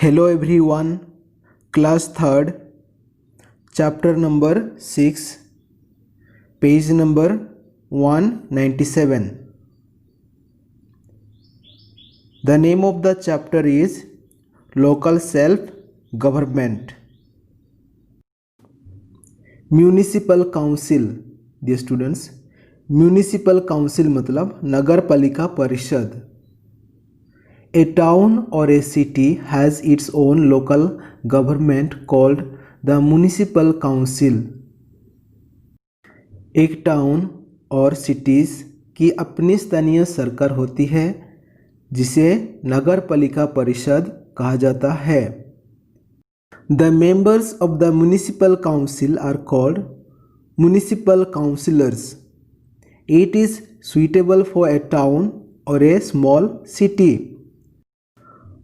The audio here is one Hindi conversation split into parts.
Hello everyone, class 3rd, chapter number 6, page number 197. The name of the chapter is Local Self-Government. Municipal Council. Dear students, Municipal Council मतलब नगर पालिका परिषद. A town or a city has its own local government called the municipal council. एक टाउन और सिटीज़ की अपनी स्थानीय सरकार होती है जिसे नगर पालिका परिषद कहा जाता है. The members of the municipal council are called municipal councillors. It is suitable for a town or a small city.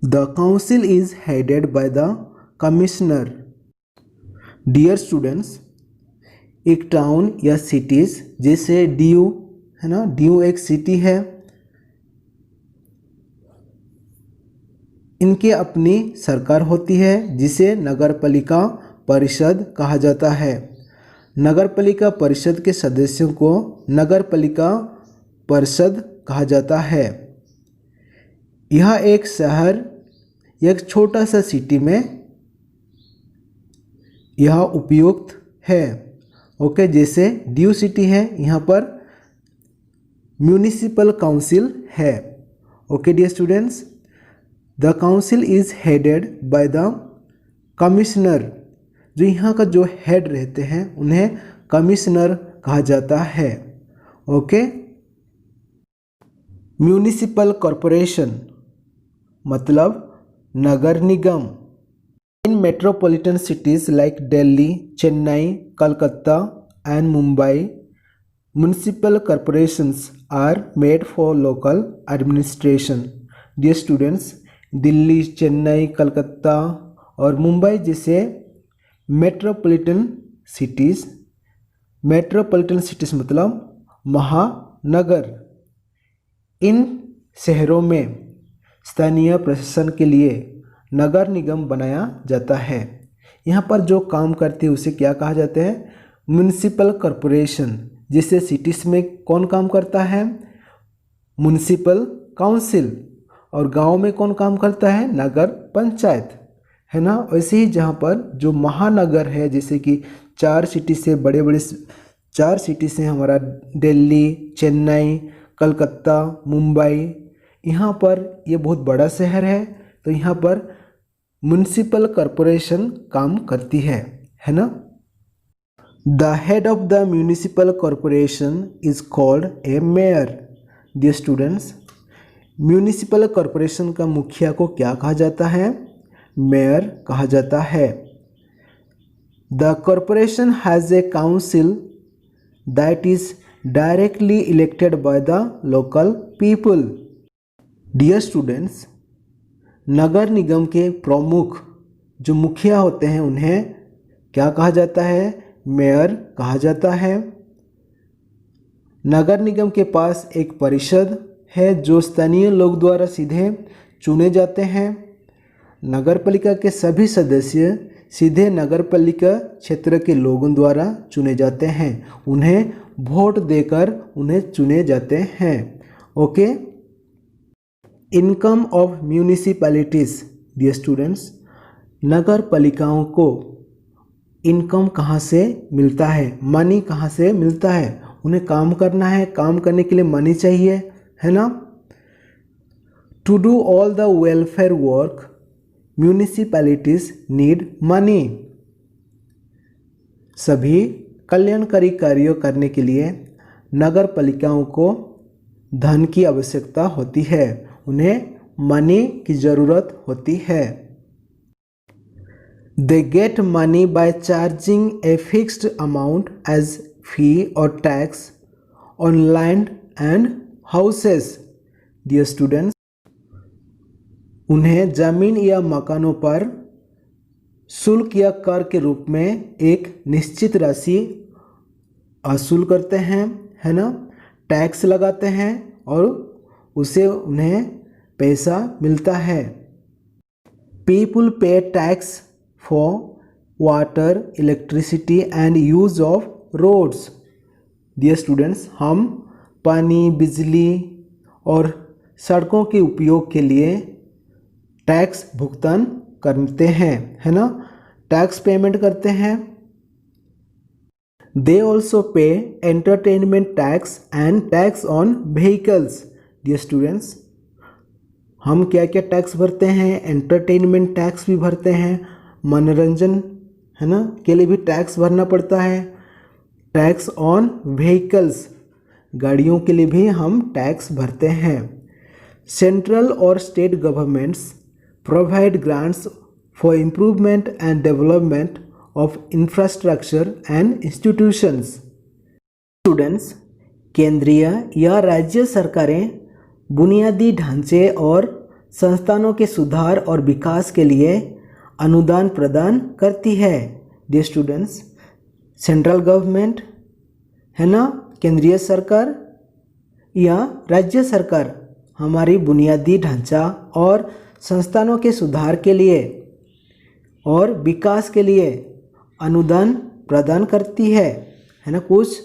The council is headed by the commissioner. Dear students, एक टाउन या सिटीज़ जैसे डीयू है ना, डीयू एक सिटी है, इनके अपनी सरकार होती है जिसे नगरपालिका परिषद कहा जाता है. नगरपालिका परिषद के सदस्यों को नगरपालिका परिषद कहा जाता है. यह एक शहर या एक छोटा सा सिटी में यह उपयुक्त है. ओके, जैसे ड्यू सिटी है, यहाँ पर म्यूनिसिपल काउंसिल है. Okay dear students, the council is headed by the commissioner. जो यहाँ का जो हेड रहते हैं उन्हें कमिश्नर कहा जाता है. ओके, म्यूनिसिपल कॉरपोरेशन मतलब नगर निगम. In metropolitan cities like Delhi, Chennai, Calcutta and Mumbai, municipal corporations are made for local administration. Dear students, Delhi, Chennai, Calcutta और मुंबई जैसे मेट्रोपॉलिटन सिटीज़ मतलब महानगर, इन शहरों में स्थानीय प्रशासन के लिए नगर निगम बनाया जाता है. यहाँ पर जो काम करते हैं उसे क्या कहा जाता है? Municipal corporation. जैसे सिटीज़ में कौन काम करता है? Municipal council. और गांव में कौन काम करता है? नगर पंचायत, है ना. वैसे ही जहाँ पर जो महानगर है, जैसे कि चार सिटी से हमारा दिल्ली, चेन्नई, कलकत्ता, मुंबई, यहाँ पर ये बहुत बड़ा शहर है, तो यहाँ पर म्यूनिसिपल कॉरपोरेशन काम करती है ना. The head of the municipal corporation is called a mayor. Dear students, municipal corporation का मुखिया को क्या कहा जाता है? मेयर कहा जाता है. The corporation has a council that is directly elected by the local people. Dear students, नगर निगम के प्रमुख जो मुखिया होते हैं उन्हें क्या कहा जाता है? मेयर कहा जाता है. नगर निगम के पास एक परिषद है जो स्थानीय लोग द्वारा सीधे चुने जाते हैं. नगरपालिका के सभी सदस्य सीधे नगरपालिका क्षेत्र के लोगों द्वारा चुने जाते हैं. उन्हें वोट देकर उन्हें चुने जाते हैं. Okay, income of municipalities. Dear students, नगर पालिकाओं को इनकम कहाँ से मिलता है? मनी कहाँ से मिलता है? उन्हें काम करना है, काम करने के लिए मनी चाहिए, है ना. To do all the welfare work municipalities need money. सभी कल्याणकारी कार्यों करने के लिए नगर पालिकाओं को धन की आवश्यकता होती है. उन्हें मनी की ज़रूरत होती है. They get money by charging a fixed amount as fee और tax on land and houses. Dear students, उन्हें ज़मीन या मकानों पर शुल्क या कर के रूप में एक निश्चित राशि वसूल करते हैं, है ना. टैक्स लगाते हैं और उसे उन्हें पैसा मिलता है. People pay tax for water, electricity and use of roads. Dear students, हम पानी, बिजली और सड़कों के उपयोग के लिए टैक्स भुगतान करते हैं, है ना, टैक्स पेमेंट करते हैं। They also pay entertainment tax and tax on vehicles. Dear students, हम क्या क्या टैक्स भरते हैं? एंटरटेनमेंट टैक्स भी भरते हैं, मनोरंजन, है ना, के लिए भी टैक्स भरना पड़ता है। टैक्स ऑन व्हीकल्स, गाड़ियों के लिए भी हम टैक्स भरते हैं। सेंट्रल और state governments provide grants for improvement and development of infrastructure and institutions. Students, केंद्रीय या राज्य सरकारें बुनियादी ढांचे और संस्थानों के सुधार और विकास के लिए अनुदान प्रदान करती है। डियर स्टूडेंट्स, सेंट्रल गवर्नमेंट, है ना, केंद्रीय सरकार या राज्य सरकार हमारी बुनियादी ढांचा और संस्थानों के सुधार के लिए और विकास के लिए अनुदान प्रदान करती है ना, कुछ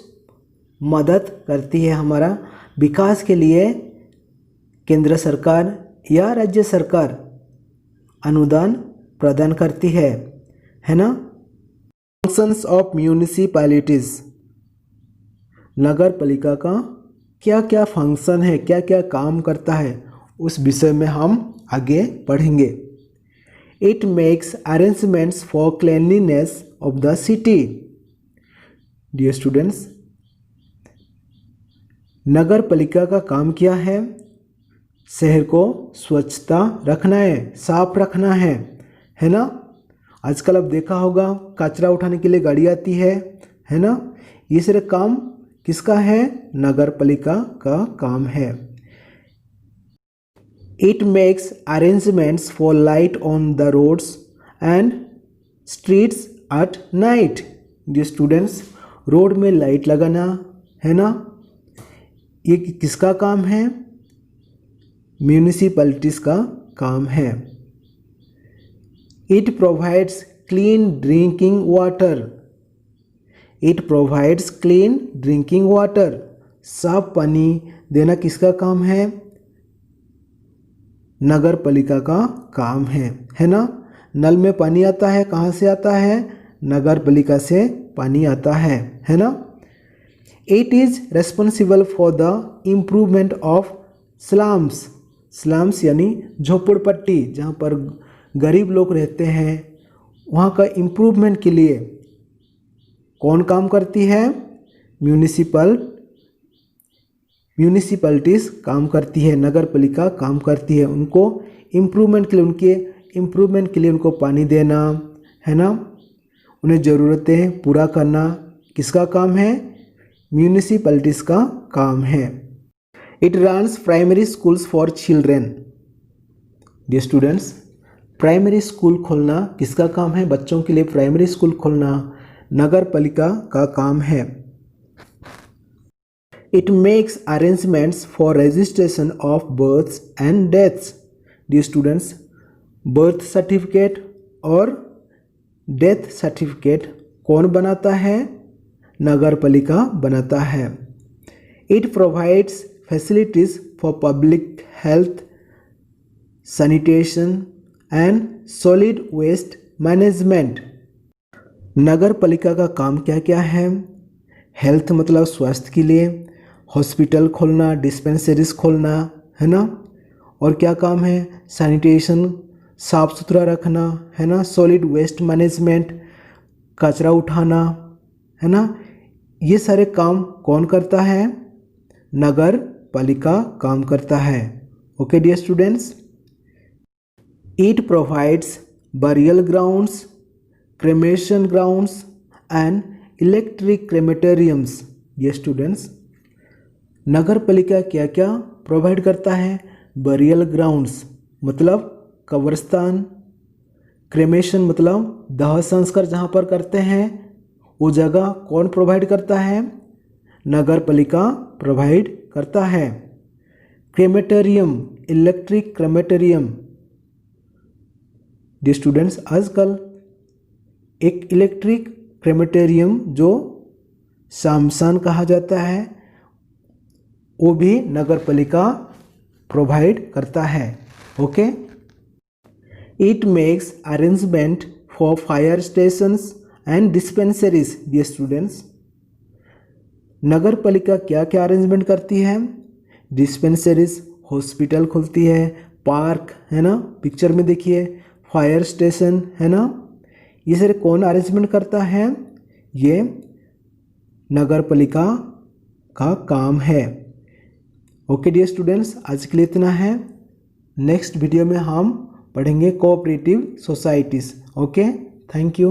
मदद करती है हमारा विकास के लिए। केंद्र सरकार या राज्य सरकार अनुदान प्रदान करती है ना। फंक्शंस ऑफ म्यूनिसिपैलिटीज़, नगर पालिका का क्या क्या फंक्शन है, क्या क्या काम करता है, उस विषय में हम आगे पढ़ेंगे। It makes arrangements for cleanliness of the city. Dear students, नगर पालिका का काम क्या है? शहर को स्वच्छता रखना है, साफ रखना है ना। आजकल अब देखा होगा कचरा उठाने के लिए गाड़ी आती है ना। ये सारे काम किसका है? नगर पालिका का काम है। It makes arrangements for light on the roads and streets at night. Dear students, road में लाइट लगाना, है ना, ये किसका काम है? म्यूनिसिपैलिटीज़ का काम है। It provides clean drinking water. It provides clean drinking water, साफ पानी देना किसका काम है? नगर पालिका का काम है ना। नल में पानी आता है, कहाँ से आता है? नगर पालिका से पानी आता है ना। It is responsible for the improvement of slums. Slums यानी झोपड़पट्टी, जहाँ पर गरीब लोग रहते हैं, वहाँ का इम्प्रूवमेंट के लिए कौन काम करती है? म्यूनिसिपैलिटीज़ काम करती है, नगर पालिका काम करती है। उनको इम्प्रूवमेंट के लिए, उनके इम्प्रूवमेंट के लिए उनको पानी देना, है ना, उन्हें ज़रूरतें पूरा करना किसका काम है? म्यूनिसिपैलिटीज़ का काम है। It runs primary schools for children. Dear students, primary school खोलना किसका काम है? बच्चों के लिए प्राइमरी स्कूल खोलना नगर पालिका का काम है। It makes arrangements for registration of births and deaths. Dear students, birth certificate और डेथ सर्टिफिकेट कौन बनाता है? नगर पालिका बनाता है। It provides facilities for public health, sanitation and solid waste management. नगर पालिका का काम क्या क्या है? हेल्थ मतलब स्वास्थ्य के लिए हॉस्पिटल खोलना, डिस्पेंसरीज खोलना, है ना। और क्या काम है? सैनिटेशन, साफ सुथरा रखना, है ना। सॉलिड वेस्ट मैनेजमेंट, कचरा उठाना, है ना। ये सारे काम कौन करता है? नगर पालिका काम करता है। Okay dear students, it provides burial grounds, cremation grounds and electric crematoriums. Dear students, नगर पालिका क्या क्या प्रोवाइड करता है? बरियल ग्राउंड्स मतलब कब्रस्तान, क्रेमेशन मतलब दाह संस्कार जहाँ पर करते हैं, वो जगह कौन प्रोवाइड करता है? नगर पालिका प्रोवाइड करता है। क्रेमेटेरियम, इलेक्ट्रिक क्रेमेटेरियम डियर स्टूडेंट्स, आजकल एक इलेक्ट्रिक क्रेमेटेरियम जो शामशान कहा जाता है वो भी नगर पालिका प्रोवाइड करता है। Okay, it makes arrangement for fire stations and dispensaries. Dear students, नगर पालिका क्या क्या अरेंजमेंट करती है? डिस्पेंसरीज हॉस्पिटल खुलती है, पार्क है ना, पिक्चर में देखिए, फायर स्टेशन है ना, ये सारे कौन अरेंजमेंट करता है? ये नगर पालिका का काम है। ओके डियर स्टूडेंट्स, आज के लिए इतना है। नेक्स्ट वीडियो में हम पढ़ेंगे cooperative societies. Okay, thank you.